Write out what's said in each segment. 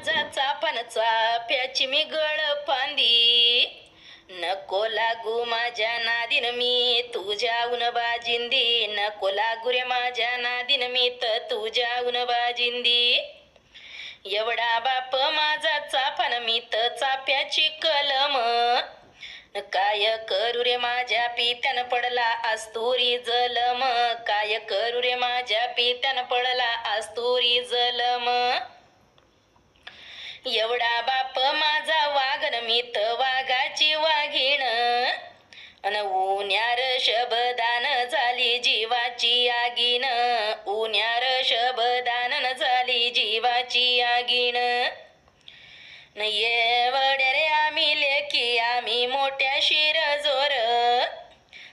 माझा चापण चाप्याची मी गळ फांदी नको लागू माझ्या नादीन मी तुझ्याहून बाजिंदी नको लागू रे माझ्या नादीन मी तर तुझ्याहून बाजिंदी एवढा बाप माझा चापण मी तर चाप्याची कलम काय करू रे माझ्या पित्यान पडला आस्तुरी जलम काय करू रे माझ्या पित्यान पडला आस्तुरी जलम एवढा बाप माझा वाघन मी तर वाघाची वाघीण अन उन्यार शबदान झाली जीवाची आगीन उन्यार शबदान झाली जीवाची आगीन एवढ्या रे आम्ही लेकी आम्ही मोठ्या शिरजोर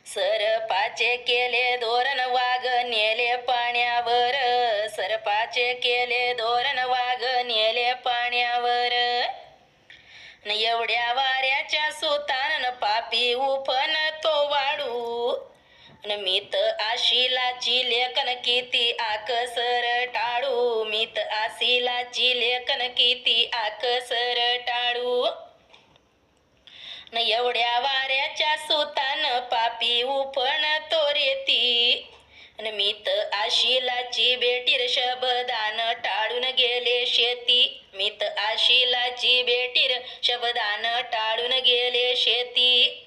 सरपाचे केले धोरण वाघ नेले पाण्यावर सरपाचे केले धोरण वाघ नेले पाण्यावर एवढ्या वाऱ्याच्या सुतान पापी उफन तो वाढू मीत आशिलाची लेखन किती आकसर टाळू मीत आशिलाची लेखन किती आकसर टाळू एवढ्या वाऱ्याच्या सुतान पापी उफण तो रेती मीत आशिलाची बेटीर शबदान टाळून गेले शेती मीत आशिलाची बेटीर शबदान टाळून गेले शेती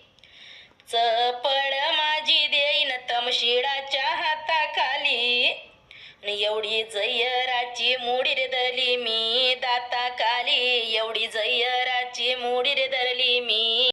चपळ माझी देईन तमशिडाच्या हाताखाली एवढी जय्यराची मुडी रे धरली मी दाताखाली एवढी जय्यराची मुडी रे धरली मी